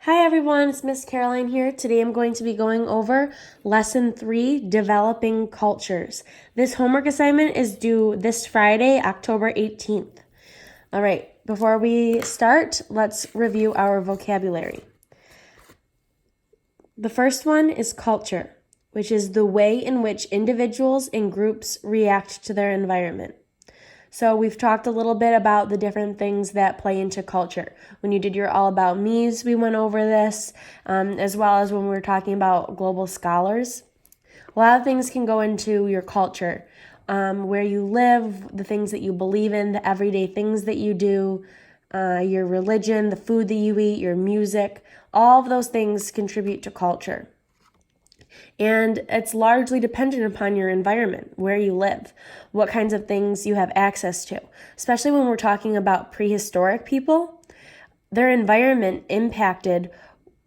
Hi everyone, it's Miss Caroline here. Today I'm going to be going over Lesson 3, Developing Cultures. This homework assignment is due this Friday, October 18th. All right, before we start, let's review our vocabulary. The first one is culture, which is the way in which individuals and groups react to their environment. So we've talked a little bit about the different things that play into culture. When you did your All About Me's, we went over this, as well as when we were talking about global scholars. A lot of things can go into your culture, where you live, the things that you believe in, the everyday things that you do, your religion, the food that you eat, your music. All of those things contribute to culture. And it's largely dependent upon your environment, where you live, what kinds of things you have access to. Especially when we're talking about prehistoric people, their environment impacted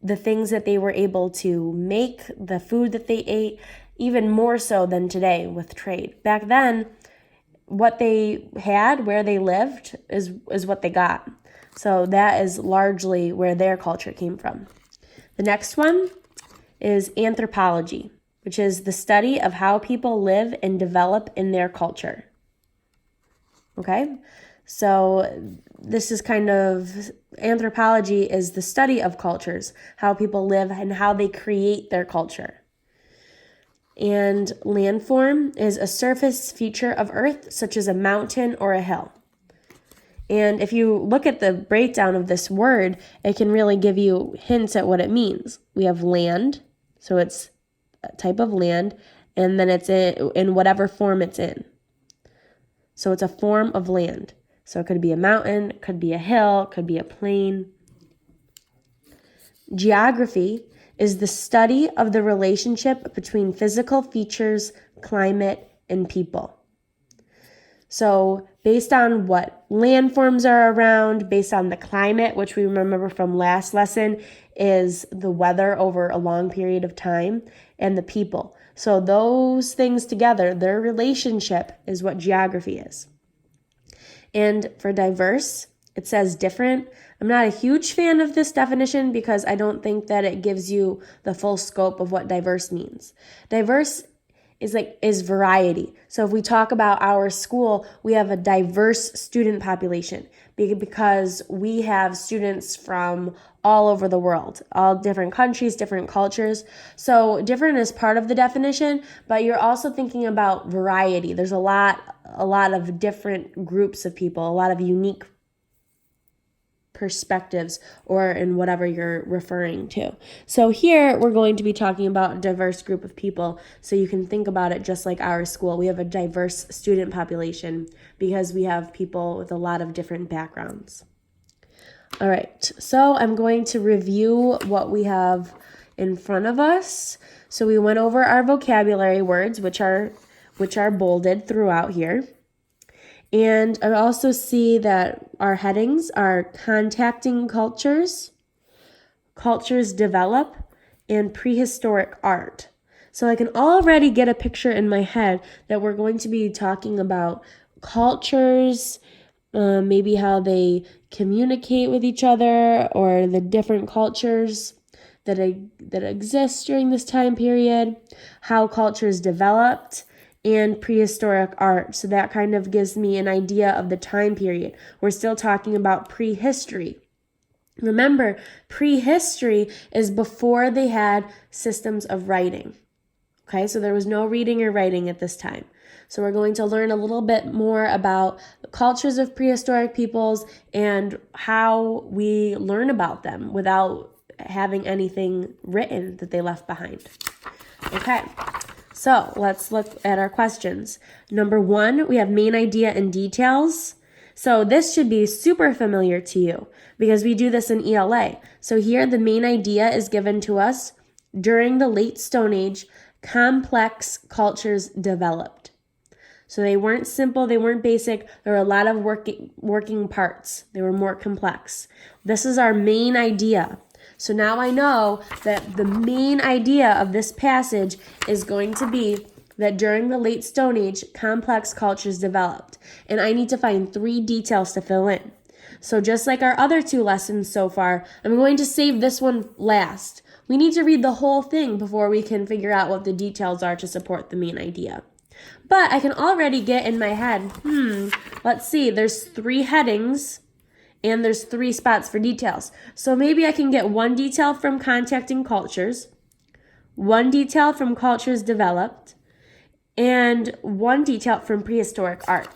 the things that they were able to make, the food that they ate, even more so than today with trade. Back then, what they had, where they lived, is what they got. So that is largely where their culture came from. The next one is anthropology, which is the study of how people live and develop in their culture. Okay, so this is kind of, anthropology is the study of cultures, how people live and how they create their culture. And landform is a surface feature of Earth, such as a mountain or a hill. And if you look at the breakdown of this word, it can really give you hints at what it means. We have land, so it's a type of land, and then it's in whatever form it's in. So it's a form of land. So it could be a mountain, it could be a hill, it could be a plain. Geography is the study of the relationship between physical features, climate, and people. So based on what landforms are around, based on the climate, which we remember from last lesson, is the weather over a long period of time, and the people. So those things together, their relationship is what geography is. And for diverse, it says different. I'm not a huge fan of this definition because I don't think that it gives you the full scope of what diverse means. Diverse is variety. So if we talk about our school, we have a diverse student population because we have students from all over the world, all different countries, different cultures. So different is part of the definition, but you're also thinking about variety. There's a lot of different groups of people, a lot of unique perspectives, or in whatever you're referring to. So here we're going to be talking about a diverse group of people, so you can think about it just like our school. We have a diverse student population because we have people with a lot of different backgrounds. All right, so I'm going to review what we have in front of us. So we went over our vocabulary words, which are bolded throughout here. And I also see that our headings are contacting cultures, cultures develop, and prehistoric art. So I can already get a picture in my head that we're going to be talking about cultures, maybe how they communicate with each other, or the different cultures that exist during this time period, how cultures developed, and prehistoric art. So that kind of gives me an idea of the time period. We're still talking about prehistory. Remember, prehistory is before they had systems of writing. Okay, so there was no reading or writing at this time. So we're going to learn a little bit more about the cultures of prehistoric peoples and how we learn about them without having anything written that they left behind. Okay. So let's look at our questions. Number 1, we have main idea and details. So this should be super familiar to you because we do this in ELA. So here the main idea is given to us: during the late Stone Age, complex cultures developed. So they weren't simple, they weren't basic. There were a lot of working parts. They were more complex. This is our main idea. So now I know that the main idea of this passage is going to be that during the late Stone Age, complex cultures developed. And I need to find 3 details to fill in. So just like our other 2 lessons so far, I'm going to save this one last. We need to read the whole thing before we can figure out what the details are to support the main idea. But I can already get in my head, let's see, there's 3 headings and there's 3 spots for details. So maybe I can get 1 detail from contacting cultures, 1 detail from cultures developed, and 1 detail from prehistoric art.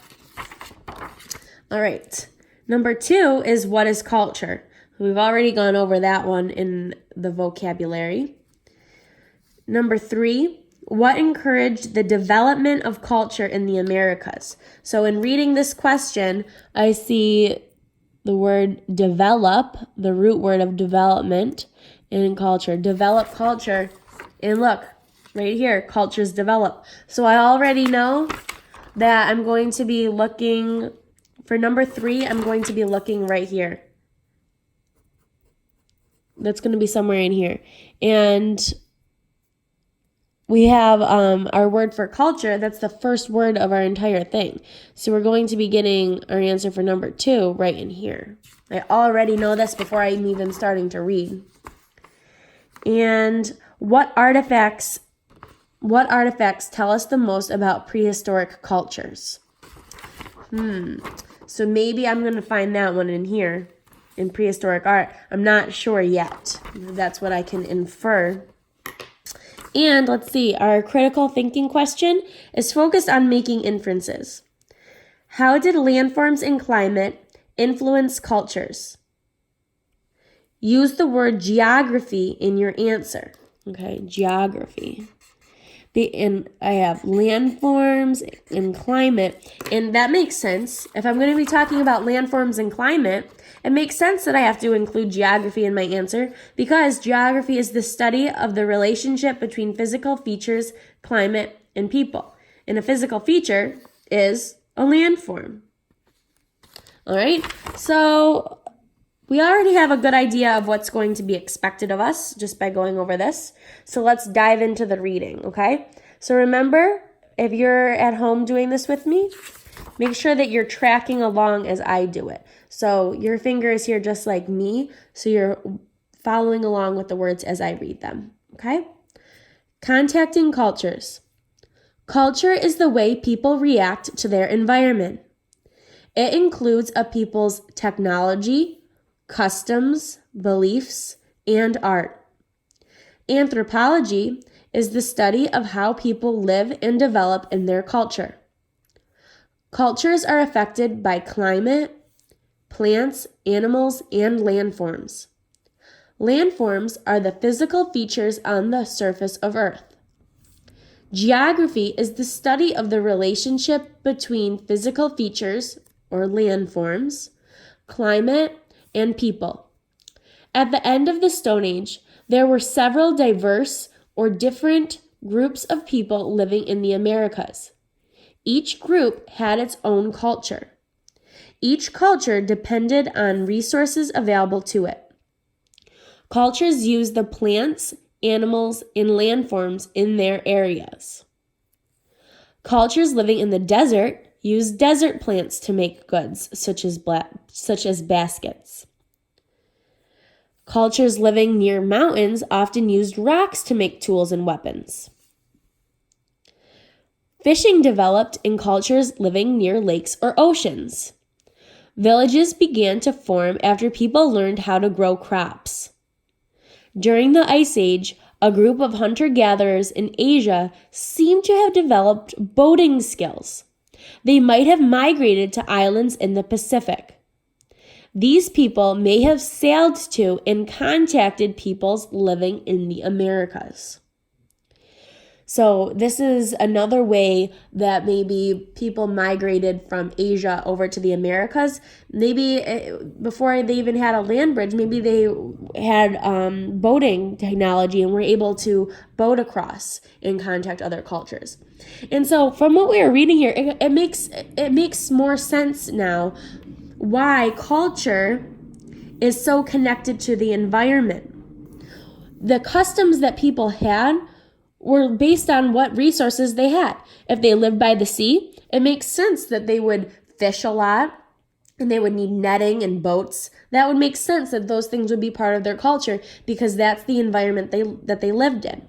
All right. Number 2 is what is culture? We've already gone over that one in the vocabulary. Number 3, what encouraged the development of culture in the Americas? So in reading this question, I see the word develop, the root word of development in culture. Develop culture. And look, right here, cultures develop. So I already know that I'm going to be looking, for number 3, I'm going to be looking right here. That's going to be somewhere in here. And we have our word for culture. That's the first word of our entire thing. So we're going to be getting our answer for number 2 right in here. I already know this before I'm even starting to read. And what artifacts tell us the most about prehistoric cultures? So maybe I'm going to find that one in here, in prehistoric art. I'm not sure yet. That's what I can infer. And let's see, our critical thinking question is focused on making inferences. How did landforms and climate influence cultures? Use the word geography in your answer. Okay, geography. And I have landforms and climate, and that makes sense. If I'm going to be talking about landforms and climate, it makes sense that I have to include geography in my answer, because geography is the study of the relationship between physical features, climate, and people. And a physical feature is a landform. All right, so we already have a good idea of what's going to be expected of us just by going over this. So let's dive into the reading, okay? So remember, if you're at home doing this with me, make sure that you're tracking along as I do it. So your finger is here just like me, so you're following along with the words as I read them, okay? Contacting cultures. Culture is the way people react to their environment. It includes a people's technology, customs, beliefs, and art. Anthropology is the study of how people live and develop in their culture. Cultures are affected by climate, plants, animals, and landforms. Landforms are the physical features on the surface of Earth. Geography is the study of the relationship between physical features, or landforms, climate, and people. At the end of the Stone Age, there were several diverse or different groups of people living in the Americas. Each group had its own culture. Each culture depended on resources available to it. Cultures used the plants, animals, and landforms in their areas. Cultures living in the desert used desert plants to make goods, such as baskets. Cultures living near mountains often used rocks to make tools and weapons. Fishing developed in cultures living near lakes or oceans. Villages began to form after people learned how to grow crops. During the Ice Age, a group of hunter-gatherers in Asia seemed to have developed boating skills. They might have migrated to islands in the Pacific. These people may have sailed to and contacted peoples living in the Americas. So this is another way that maybe people migrated from Asia over to the Americas. Maybe before they even had a land bridge, maybe they had boating technology and were able to boat across and contact other cultures. And so from what we are reading here, it makes more sense now why culture is so connected to the environment. The customs that people had were based on what resources they had. If they lived by the sea, it makes sense that they would fish a lot, and they would need netting and boats. That would make sense that those things would be part of their culture because that's the environment that they lived in.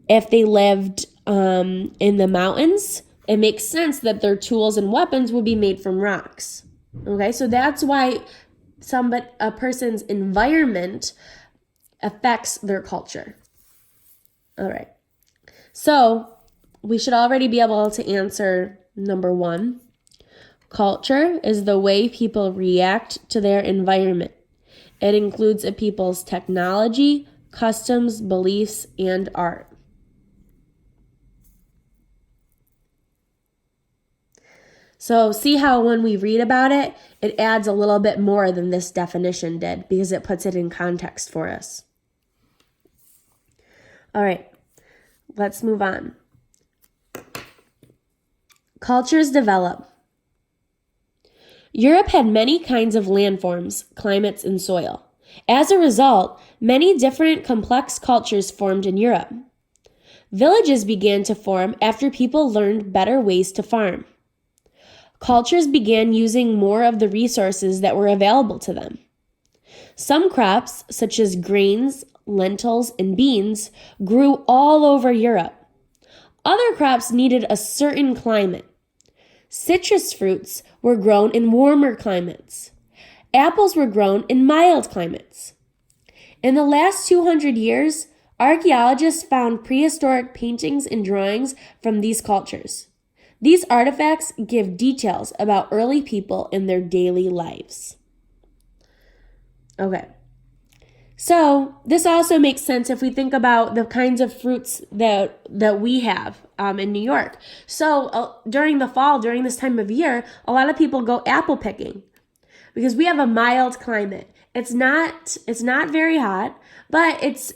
If they lived in the mountains, it makes sense that their tools and weapons would be made from rocks. Okay, so that's why a person's environment affects their culture. All right, so we should already be able to answer number 1. Culture is the way people react to their environment. It includes a people's technology, customs, beliefs, and art. So see how when we read about it, it adds a little bit more than this definition did because it puts it in context for us. All right, let's move on. Cultures develop. Europe had many kinds of landforms, climates, and soil. As a result, many different complex cultures formed in Europe. Villages began to form after people learned better ways to farm. Cultures began using more of the resources that were available to them. Some crops, such as grains, lentils, and beans, grew all over Europe. Other crops needed a certain climate. Citrus fruits were grown in warmer climates. Apples were grown in mild climates. In the last 200 years, archaeologists found prehistoric paintings and drawings from these cultures. These artifacts give details about early people and their daily lives. Okay. So this also makes sense if we think about the kinds of fruits that we have in New York. So during the fall, during this time of year, a lot of people go apple picking because we have a mild climate. It's not very hot, but it's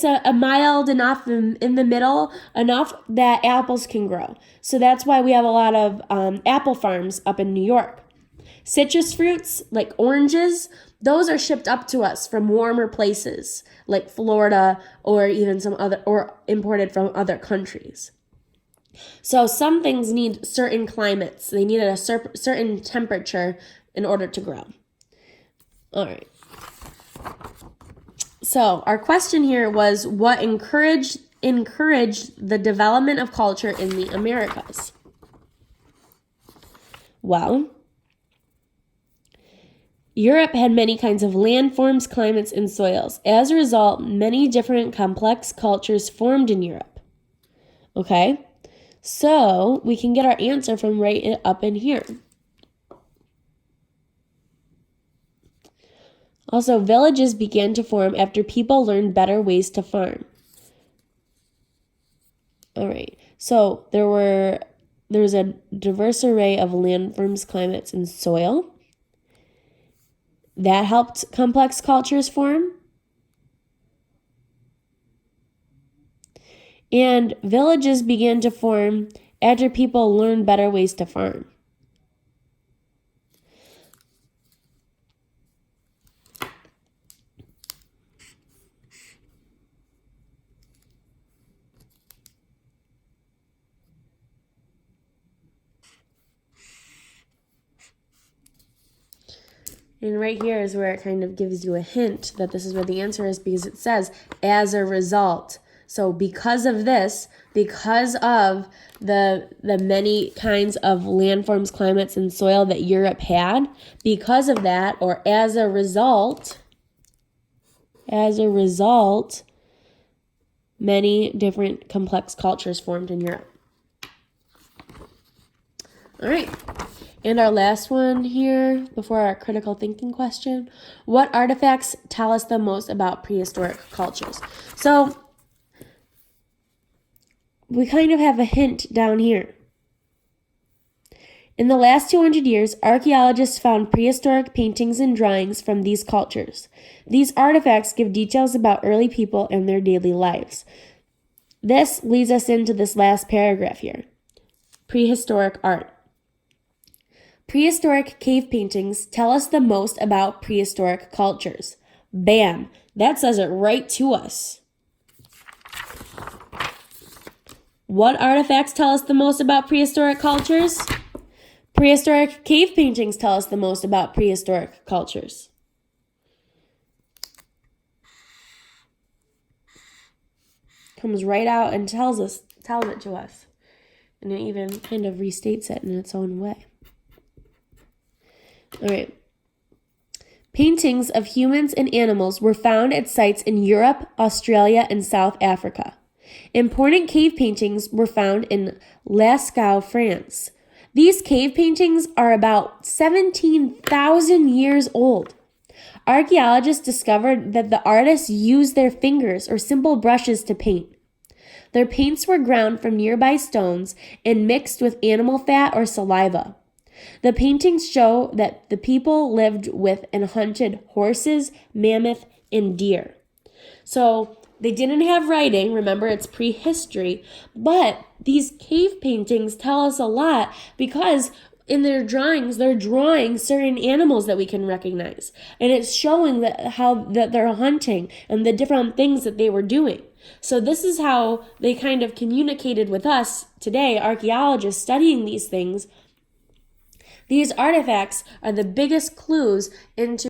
a mild enough in the middle, enough that apples can grow. So that's why we have a lot of apple farms up in New York. Citrus fruits like oranges, those are shipped up to us from warmer places like Florida or even or imported from other countries. So some things need certain climates. They need a certain temperature in order to grow. All right. So our question here was, what encouraged the development of culture in the Americas? Well, Europe had many kinds of landforms, climates, and soils. As a result, many different complex cultures formed in Europe. Okay, so we can get our answer from right up in here. Also, villages began to form after people learned better ways to farm. All right, so there's a diverse array of landforms, climates, and soil. That helped complex cultures form. And villages began to form after people learned better ways to farm. And right here is where it kind of gives you a hint that this is where the answer is, because it says, as a result. So because of this, because of the many kinds of landforms, climates, and soil that Europe had, because of that, or as a result, many different complex cultures formed in Europe. All right. And our last one here, before our critical thinking question, what artifacts tell us the most about prehistoric cultures? So we kind of have a hint down here. In the last 200 years, archaeologists found prehistoric paintings and drawings from these cultures. These artifacts give details about early people and their daily lives. This leads us into this last paragraph here. Prehistoric art. Prehistoric cave paintings tell us the most about prehistoric cultures. Bam! That says it right to us. What artifacts tell us the most about prehistoric cultures? Prehistoric cave paintings tell us the most about prehistoric cultures. Comes right out and tells it to us. And it even kind of restates it in its own way. All right. Paintings of humans and animals were found at sites in Europe, Australia, and South Africa. Important cave paintings were found in Lascaux, France. These cave paintings are about 17,000 years old. Archaeologists discovered that the artists used their fingers or simple brushes to paint. Their paints were ground from nearby stones and mixed with animal fat or saliva. The paintings show that the people lived with and hunted horses, mammoth, and deer. So they didn't have writing. Remember, it's prehistory. But these cave paintings tell us a lot because in their drawings, they're drawing certain animals that we can recognize. And it's showing that they're hunting and the different things that they were doing. So this is how they kind of communicated with us today, archaeologists studying these things. These artifacts are the biggest clues into